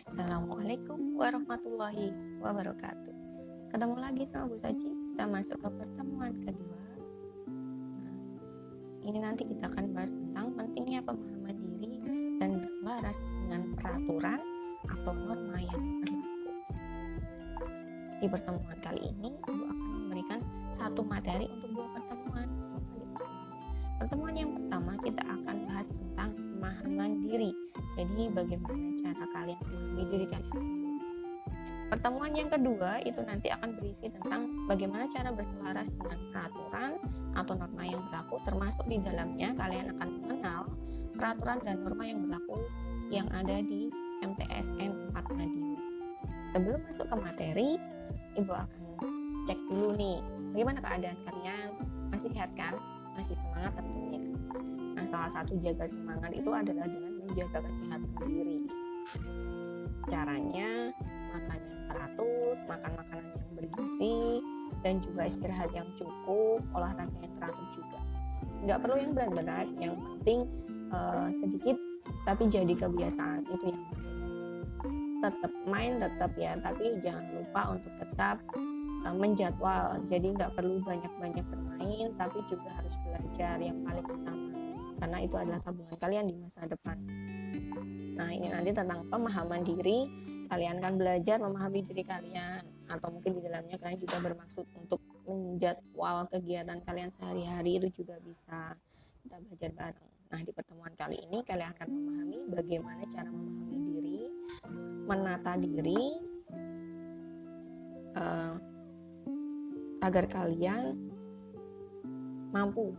Assalamualaikum warahmatullahi wabarakatuh. Ketemu lagi sama Bu Saji. Kita masuk ke pertemuan kedua. Nah, ini nanti kita akan bahas tentang pentingnya pemahaman diri dan berselaras dengan peraturan atau norma yang berlaku. Di pertemuan kali ini, Ibu akan memberikan satu materi untuk dua pertemuan. Pertemuan yang pertama kita akan bahas tentang pemahaman diri. Jadi bagaimana cara kalian memahami diri kalian sendiri. Pertemuan yang kedua itu nanti akan berisi tentang bagaimana cara berselaras dengan peraturan atau norma yang berlaku, termasuk di dalamnya kalian akan mengenal peraturan dan norma yang berlaku yang ada di MTSN 4 Madiun. Sebelum masuk ke materi, Ibu akan cek dulu nih, bagaimana keadaan kalian? Masih sehat kan? Masih semangat tentunya. Nah, salah satu jaga semangat itu adalah dengan menjaga kesehatan diri. Caranya makan yang teratur, makan makanan yang bergizi, dan juga istirahat yang cukup, olahraga yang teratur juga. Nggak perlu yang berat-berat, yang penting sedikit tapi jadi kebiasaan, itu yang penting. Tetap main tetap ya, tapi jangan lupa untuk tetap menjadwal. Jadi nggak perlu banyak-banyak bermain, tapi juga harus belajar yang paling utama, karena itu adalah tabungan kalian di masa depan. Nah, ini nanti tentang pemahaman diri. Kalian kan belajar memahami diri kalian, atau mungkin di dalamnya kalian juga bermaksud untuk menjadwal kegiatan kalian sehari-hari, itu juga bisa. Kita belajar bareng. Nah, di pertemuan kali ini kalian akan memahami bagaimana cara memahami diri, menata diri, agar kalian mampu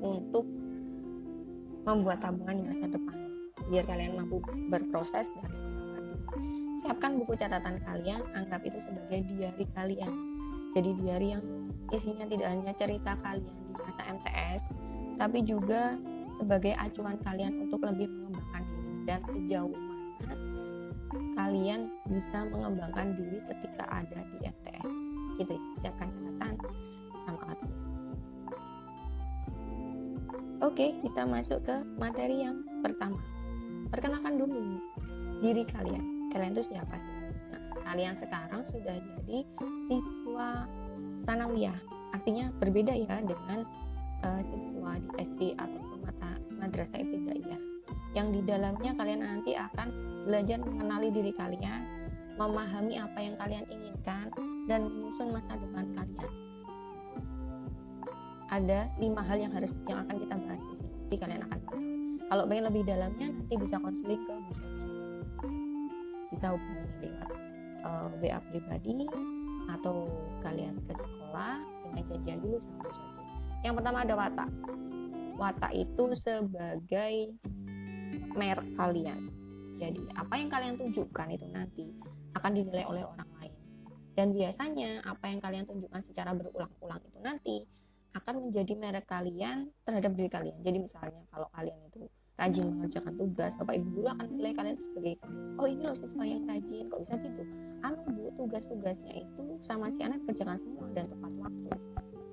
untuk membuat tabungan di masa depan, biar kalian mampu berproses dan mengembangkan diri. Siapkan buku catatan kalian, anggap itu sebagai diari kalian. Jadi diari yang isinya tidak hanya cerita kalian di masa MTS, tapi juga sebagai acuan kalian untuk lebih mengembangkan diri dan sejauh mana kalian bisa mengembangkan diri ketika ada di MTS. Gitu ya, siapkan catatan sama alat tulis. Oke, kita masuk ke materi yang pertama. Perkenalkan dulu diri kalian. Kalian itu siapa sih? Nah, kalian sekarang sudah jadi siswa sanawiyah. Artinya berbeda ya dengan siswa di SD ataupun madrasah ibtidaiyah. Yang di dalamnya kalian nanti akan belajar mengenali diri kalian, memahami apa yang kalian inginkan, dan menyusun masa depan kalian. Ada 5 hal yang akan kita bahas di sini. Jadi kalian akan kalau pengen lebih dalamnya nanti bisa konseling ke Bu Saji. Bisa hubungi lewat WA pribadi atau kalian ke sekolah dengan janjian dulu sama Bu Saji. Yang pertama ada watak. Watak itu sebagai merek kalian. Jadi apa yang kalian tunjukkan itu nanti akan dinilai oleh orang lain. Dan biasanya apa yang kalian tunjukkan secara berulang-ulang itu nanti akan menjadi merek kalian terhadap diri kalian. Jadi misalnya kalau kalian itu rajin mengerjakan tugas, Bapak Ibu guru akan menilai kalian itu sebagai, oh ini loh siswa yang rajin, kok bisa gitu? Bu, tugas-tugasnya itu sama si anak kerjakan semua dan tepat waktu.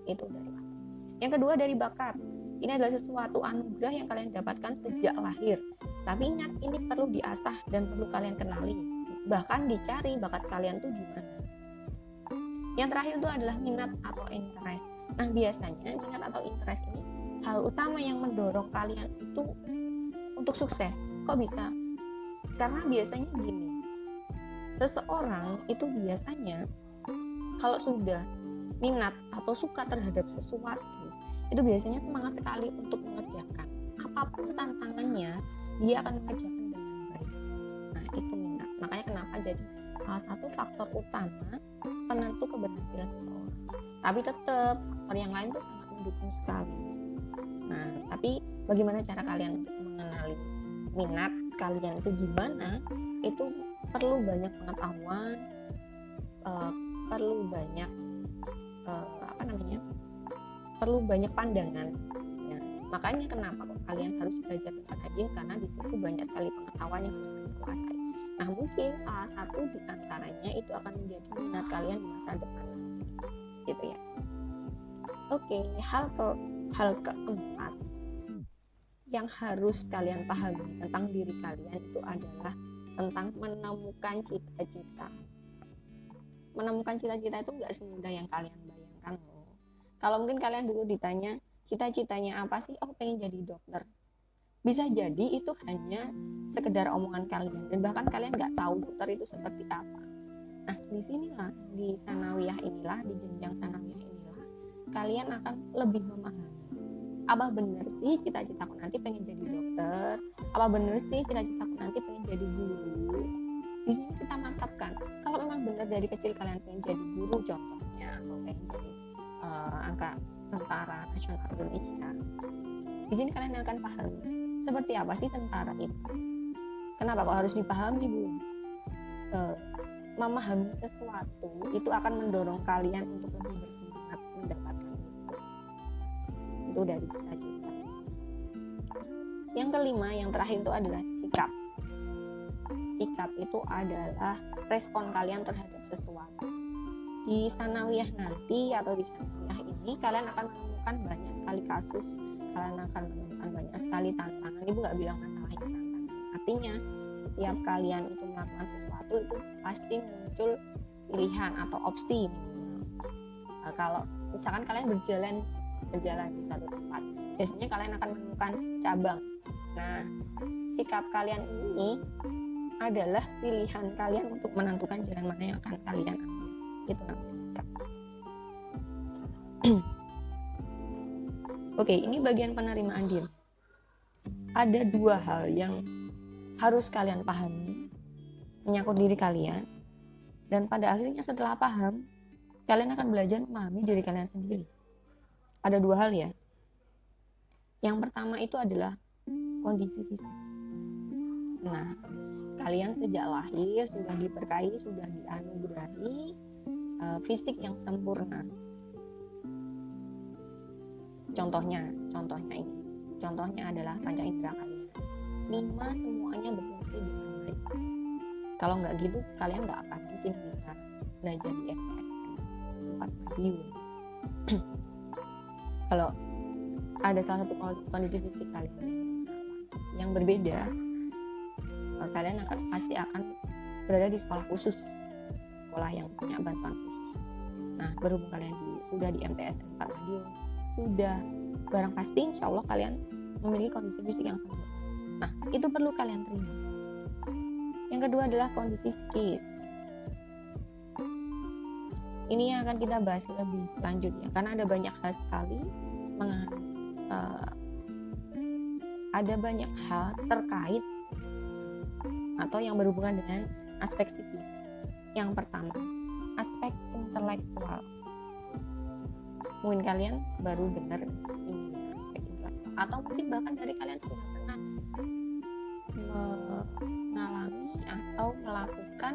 Itu dari watak. Yang kedua dari bakat. Ini adalah sesuatu anugerah yang kalian dapatkan sejak lahir. Tapi ingat, ini perlu diasah dan perlu kalian kenali. Bahkan dicari bakat kalian tuh di mana. Yang terakhir itu adalah minat atau interest. Nah, biasanya minat atau interest ini hal utama yang mendorong kalian itu untuk sukses. Kok bisa? Karena biasanya gini. Seseorang itu biasanya kalau sudah minat atau suka terhadap sesuatu, itu biasanya semangat sekali untuk mengerjakan. Apapun tantangannya, dia akan mengerjakan dengan baik. Nah, itu minat. Makanya kenapa jadi salah satu faktor utama penentu keberhasilan seseorang. Tapi tetap faktor yang lain tuh sangat mendukung sekali. Nah, tapi bagaimana cara kalian untuk mengenali minat kalian itu gimana? Itu perlu banyak pengetahuan, perlu banyak perlu banyak pandangan. Ya, makanya kenapa kok kalian harus belajar dengan rajin, karena di situ banyak sekali pengetahuan yang harus kalian kuasai. Nah, mungkin salah satu di antaranya itu akan menjadi minat kalian di masa depan nanti, gitu ya. Oke, hal keempat yang harus kalian pahami tentang diri kalian itu adalah tentang menemukan cita-cita. Menemukan cita-cita itu nggak semudah yang kalian bayangkan loh. Kalau mungkin kalian dulu ditanya cita-citanya apa sih, oh pengen jadi dokter, bisa jadi itu hanya sekedar omongan kalian, dan bahkan kalian nggak tahu dokter itu seperti apa. Nah di sinilah, di sanawiyah inilah, di jenjang sanawiyah inilah, kalian akan lebih memahami, apa benar sih cita-citaku nanti pengen jadi dokter, apa benar sih cita-citaku nanti pengen jadi guru. Di sini kita mantapkan, kalau memang benar dari kecil kalian pengen jadi guru contohnya, atau pengen jadi angka tentara nasional Indonesia, di sini kalian akan pahami seperti apa sih tentara itu. Kenapa kok harus dipahami, Bu? Memahami sesuatu itu akan mendorong kalian untuk lebih bersemangat mendapatkan itu. Itu dari cita-cita. Yang kelima, yang terakhir itu adalah sikap. Sikap itu adalah respon kalian terhadap sesuatu. Di sanawiyah nanti atau di sanawiyah ini kalian akan menemukan banyak sekali kasus, kalian akan menemukan banyak sekali tantangan. Ibu gak bilang masalahnya tantangan, artinya setiap kalian itu melakukan sesuatu itu pasti muncul pilihan atau opsi minimal. Kalau misalkan kalian berjalan di suatu tempat, biasanya kalian akan menemukan cabang. Nah, sikap kalian ini adalah pilihan kalian untuk menentukan jalan mana yang akan kalian ambil. Itu namanya sikap. Oke, ini bagian penerimaan diri. Ada dua hal yang harus kalian pahami menyangkut diri kalian, dan pada akhirnya setelah paham, kalian akan belajar memahami diri kalian sendiri. Ada dua hal ya. Yang pertama itu adalah kondisi fisik. Nah, kalian sejak lahir sudah diberkahi, sudah dianugerahi fisik yang sempurna. Contohnya ini. Contohnya adalah panca indera kalian. 5 semuanya berfungsi dengan baik. Kalau nggak gitu, kalian nggak akan mungkin bisa belajar di MTSN 4 Madiun. Kalau ada salah satu kondisi fisik kalian yang berbeda, kalian pasti akan berada di sekolah khusus, sekolah yang punya bantuan khusus. Nah, berhubung kalian sudah di MTSN 4 Madiun, sudah barang pasti insya Allah kalian memiliki kondisi fisik yang sempurna. Nah, itu perlu kalian terima. Yang kedua adalah kondisi psikis. Ini yang akan kita bahas lebih lanjut ya, karena ada banyak hal sekali, ada banyak hal terkait atau yang berhubungan dengan aspek psikis. Yang pertama, aspek intelektual. Mungkin kalian baru dengar ini aspek intelektual, atau mungkin bahkan dari kalian sudah pernah mengalami atau melakukan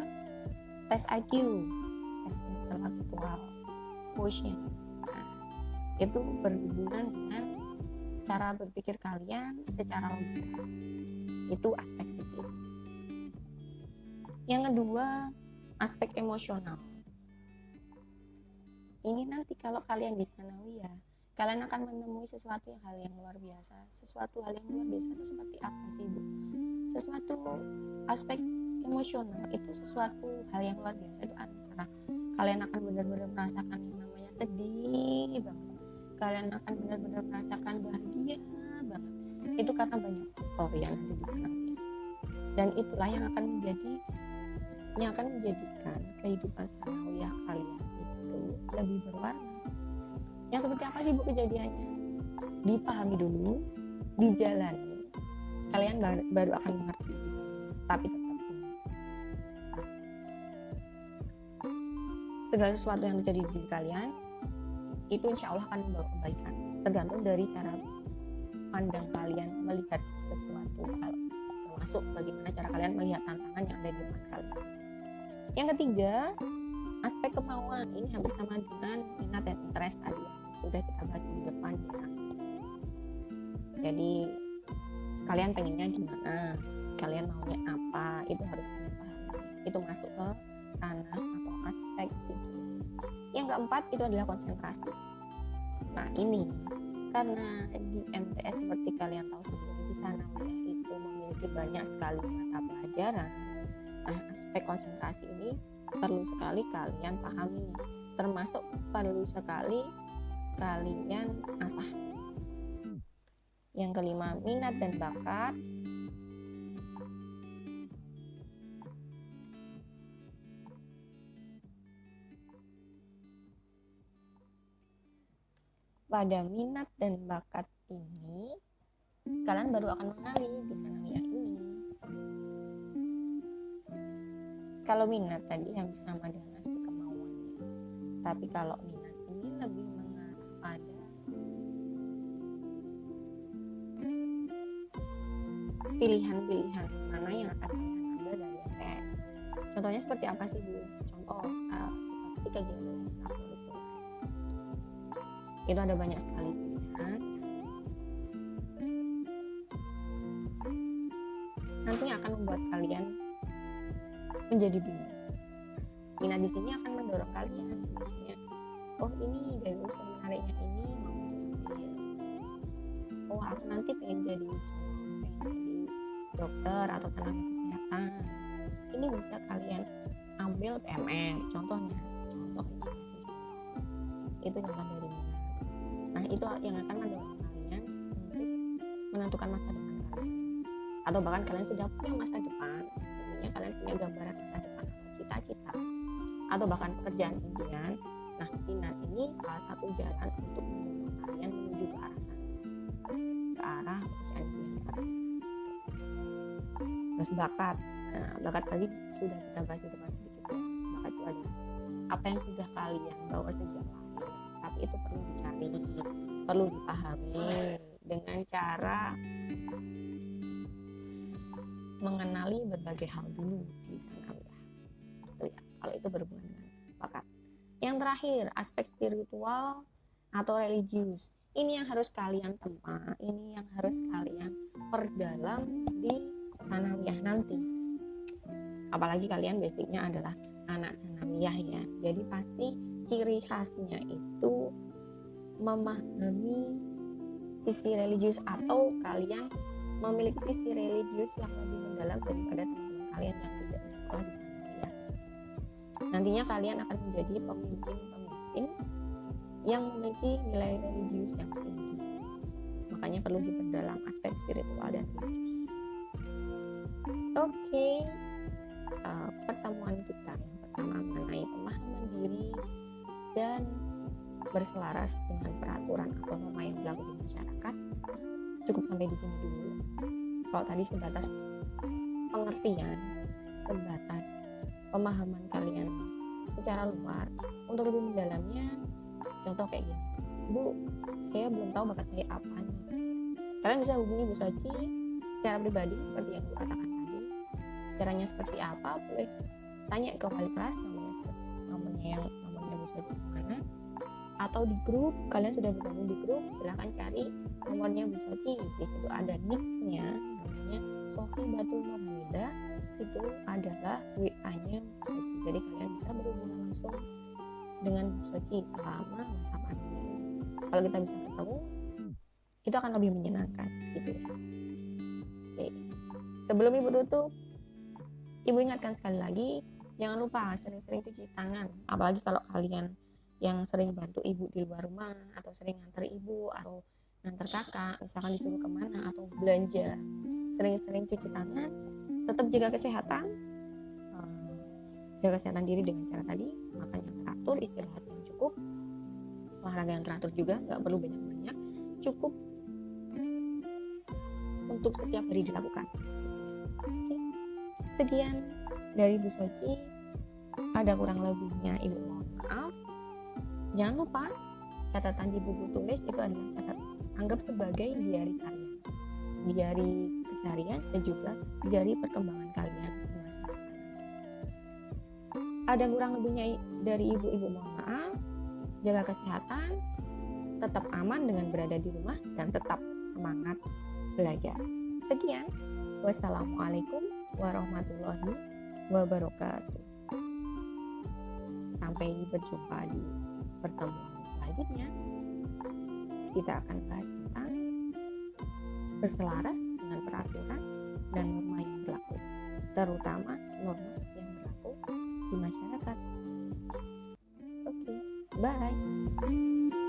tes IQ, tes intelektual quotient. Nah, itu berhubungan dengan cara berpikir kalian secara logika. Itu aspek psikis. Yang kedua, aspek emosional. Ini nanti kalau kalian di sanawiyah, kalian akan menemui sesuatu hal yang luar biasa. Sesuatu hal yang luar biasa itu seperti apa sih, Bu? Sesuatu aspek emosional itu sesuatu hal yang luar biasa itu antara kalian akan benar-benar merasakan yang namanya sedih banget, kalian akan benar-benar merasakan bahagia banget. Itu karena banyak faktor ya nanti di sanawiyah, dan itulah yang akan menjadikan kehidupan sanawiyah kalian itu lebih berwarna. Yang seperti apa sih, Bu, kejadiannya? Dipahami dulu, dijalani, kalian baru akan mengerti di sana. Tapi tetap ingat, segala sesuatu yang terjadi di diri kalian itu insya Allah akan membawa kebaikan, tergantung dari cara pandang kalian melihat sesuatu hal, termasuk bagaimana cara kalian melihat tantangan yang ada di depan kalian. Yang ketiga, aspek kemauan. Ini hampir sama dengan minat dan interest tadi, sudah kita bahas di depannya. Jadi kalian pengennya gimana, kalian maunya apa, itu harus kalian pahami. Itu masuk ke ranah atau aspek psikis. Yang keempat itu adalah konsentrasi. Nah ini karena di MTS seperti kalian tahu sendiri, di sanawiyah itu memiliki memiliki banyak sekali mata pelajaran. Nah, aspek konsentrasi ini perlu sekali kalian pahami, termasuk perlu sekali kalian asah. Yang kelima, minat dan bakat. Pada minat dan bakat ini, kalian baru akan mengenali di sanawiyah ini. Kalau minat tadi hampir sama dengan aspek kemauannya, tapi kalau minat ini lebih mengarah pada pilihan-pilihan mana yang akan kalian ambil dari tes. Contohnya seperti apa sih, Bu? Contoh seperti kegiatan ekstrakurikuler. Itu ada banyak sekali pilihan. Nantinya akan membuat kalian menjadi bingung. Minat di sini akan mendorong kalian, misalnya, oh ini dari unsur menariknya ini mau diambil. Oh aku nanti pengen jadi dokter atau tenaga kesehatan. Ini bisa kalian ambil PMR, contohnya. Contoh ini masih contoh. Itu contoh dari minat. Nah itu yang akan mendorong kalian untuk menentukan masa depan kalian. Atau bahkan kalian sudah punya masa depan, intinya kalian punya gambaran masa depan atau cita-cita, atau bahkan pekerjaan impian. Nah minat ini salah satu jalan untuk mendorong kalian menuju ke arah sana, ke arah pekerjaan impian kalian. Terus bakat. Nah, bakat tadi sudah kita bahas di depan sedikit ya. Bakat itu adalah apa yang sudah kalian bawa sejak lahir, tapi itu perlu dicari, perlu dipahami dengan cara mengenali berbagai hal dulu di sanawiyah. Gitu ya. Kalau itu berhubungan dengan bakat. Yang terakhir, aspek spiritual atau religius. Ini yang harus kalian tempa, ini yang harus kalian perdalam di sanawiyah nanti. Apalagi kalian basicnya adalah anak sanawiyah ya. Jadi pasti ciri khasnya itu memahami sisi religius, atau kalian memiliki sisi religius yang lebih mendalam daripada teman-teman kalian yang tidak bersekolah di sanawiyah. Nantinya kalian akan menjadi pemimpin-pemimpin yang memiliki nilai religius yang tinggi. Makanya perlu diperdalam aspek spiritual dan religius. Oke. Pertemuan kita yang pertama mengenai pemahaman diri dan berselaras dengan peraturan atau norma yang berlaku di masyarakat cukup sampai di sini dulu. Kalau tadi sebatas pengertian, sebatas pemahaman kalian secara luar, untuk lebih mendalamnya, contoh kayak gini, Bu, saya belum tahu bakat saya apa nih. Kalian bisa hubungi Bu Soci secara pribadi seperti yang Bu katakan tadi. Caranya seperti apa, boleh tanya ke wali kelas, nomornya Bu Soci yang mana, atau di grup. Kalian sudah bergabung di grup, silahkan cari nomornya Bu Soci. Di situ ada nicknya, namanya Sofibatul Nur Hamidah. Itu adalah WA-nya Bu Soci. Jadi kalian bisa berhubungan langsung dengan Bu Soci selama masa pandemi. Kalau kita bisa ketemu, itu akan lebih menyenangkan gitu ya. Oke. Sebelum Ibu tutup, Ibu ingatkan sekali lagi, jangan lupa sering-sering cuci tangan. Apalagi kalau kalian yang sering bantu ibu di luar rumah, atau sering nganter ibu atau nganter kakak, misalkan disuruh kemana atau belanja, sering-sering cuci tangan. Tetap jaga kesehatan, jaga kesehatan diri dengan cara tadi, makan yang teratur, istirahat yang cukup, olahraga yang teratur juga, nggak perlu banyak-banyak, cukup untuk setiap hari dilakukan gitu ya. Oke. Sekian dari Bu Soci, ada kurang lebihnya Ibu mohon maaf. Jangan lupa catatan di buku tulis itu adalah anggap sebagai diari kalian, diari keseharian dan juga diari perkembangan kalian di masa depan. Ada kurang lebihnya dari ibu mohon maaf. Jaga kesehatan, tetap aman dengan berada di rumah, dan tetap semangat belajar. Sekian, wassalamualaikum warahmatullahi wabarakatuh. Sampai berjumpa di pertemuan selanjutnya. Kita akan bahas tentang berselaras dengan peraturan dan norma yang berlaku, terutama norma yang berlaku di masyarakat. Oke, bye.